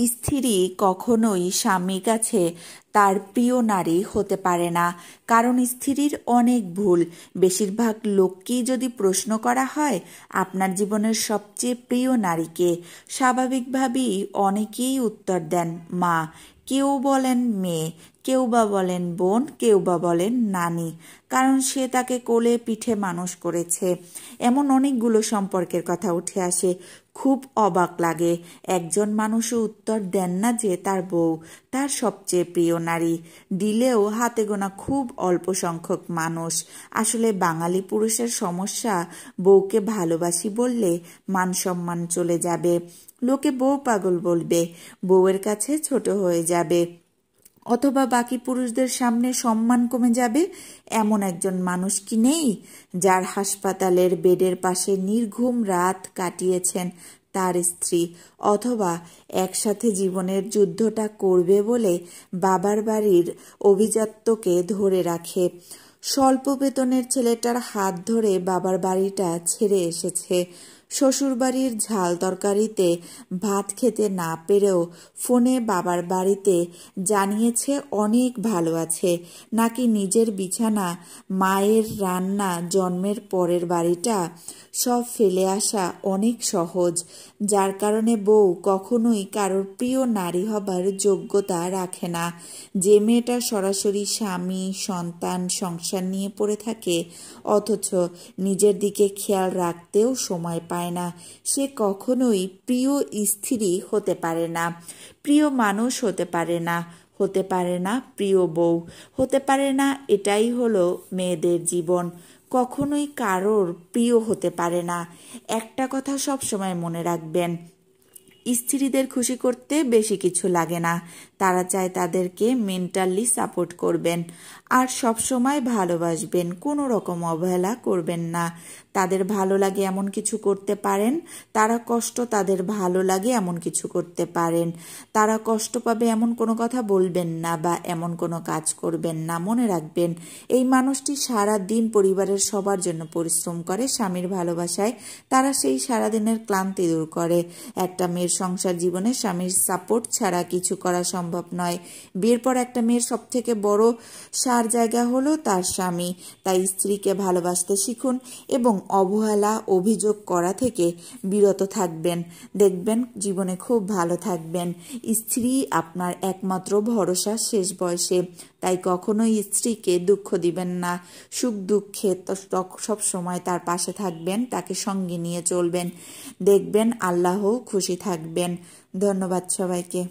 স্ত্রী কখনোই স্বামীর কাছে তার প্রিয় নারী হতে পারে না, কারণ স্ত্রীর অনেক ভুল। বেশিরভাগ লোককেই যদি প্রশ্ন করা হয় আপনার জীবনের সবচেয়ে প্রিয় নারীকে, স্বাভাবিকভাবেই অনেকেই উত্তর দেন মা, কেউ বলেন মেয়ে, কেউ বা বলেন বোন, কেউ বা বলেন নানি, কারণ সে তাকে কোলে পিঠে মানুষ করেছে। এমন অনেকগুলো সম্পর্কের কথা উঠে আসে। খুব অবাক লাগে, একজন মানুষও উত্তর দেন না যে তার বউ তার সবচেয়ে প্রিয় নারী। দিলেও হাতে গোনা খুব অল্প সংখ্যক মানুষ। আসলে বাঙালি পুরুষের সমস্যা, বউকে ভালোবাসি বললে মান সম্মান চলে যাবে, লোকে বউ পাগল বলবে, বউয়ের কাছে ছোট হয়ে যাবে, অথবা বাকি পুরুষদের সামনে সম্মান কমে যাবে। এমন একজন মানুষ কি নেই যার হাসপাতালের বেডের পাশে নির্ঘুম রাত কাটিয়েছেন তার স্ত্রী, অথবা একসাথে জীবনের যুদ্ধটা করবে বলে বাবার বাড়ির অভিজাত্যকে ধরে রাখে। স্বল্প বেতনের ছেলেটার হাত ধরে বাবার বাড়িটা ছেড়ে এসেছে। শ্বশুরবাড়ির ঝাল তরকারিতে ভাত খেতে না পেরেও ফোনে বাবার বাড়িতে জানিয়েছে অনেক ভালো আছে, নাকি নিজের বিছানা, মায়ের রান্না, জন্মের পরের বাড়িটা সব ফেলে আসা অনেক সহজ, যার কারণে বউ কখনোই কারোর প্রিয় নারী হবার যোগ্যতা রাখে না। যে মেয়েটা সরাসরি স্বামী, সন্তান, সংসার নিয়ে পড়ে থাকে, অথচ নিজের দিকে খেয়াল রাখতেও সময় পায় না, সে কখনোই প্রিয় স্ত্রী হতে পারে না, প্রিয় মানুষ হতে পারে না, হতে পারে না প্রিয় বউ, হতে পারে না। এটাই হলো মেয়েদের জীবন, কখনোই কারোর প্রিয় হতে পারে না। একটা কথা সব সময় মনে রাখবেন, স্ত্রীদের খুশি করতে বেশি কিছু লাগে না। তারা চায় তাদেরকে মেন্টালি সাপোর্ট করবেন আর সব সময় ভালোবাসবেন, কোনো রকম অবহেলা করবেন না। তাদের ভালো লাগে এমন কিছু করতে পারেন, তারা কষ্ট তাদের ভালো লাগে এমন কিছু করতে পারেন, তারা কষ্ট পাবে এমন কোনো কথা বলবেন না বা এমন কোনো কাজ করবেন না। মনে রাখবেন, এই মানুষটি সারা দিন পরিবারের সবার জন্য পরিশ্রম করে স্বামীর ভালোবাসায়, তারা সেই সারাদিনের ক্লান্তি দূর করে। একটা মেয়ের সংসার জীবনে স্বামীর সাপোর্ট ছাড়া কিছু করা সম্ভব নয়। বিয়ের পর একটা মেয়ের সব থেকে বড় সার জায়গা হলো তার স্বামী। তাই স্ত্রীকে ভালোবাসতে শিখুন এবং অবহেলা, অভিযোগ করা থেকে বিরত থাকবেন। দেখবেন জীবনে খুব ভালো থাকবেন। স্ত্রী আপনার একমাত্র ভরসা শেষ বয়সে, তাই কখনোই স্ত্রীকে দুঃখ দিবেন না। সুখ দুঃখে সব সময় তার পাশে থাকবেন, তাকে সঙ্গে নিয়ে চলবেন। দেখবেন আল্লাহ খুশি থাকবেন। ধন্যবাদ সবাইকে।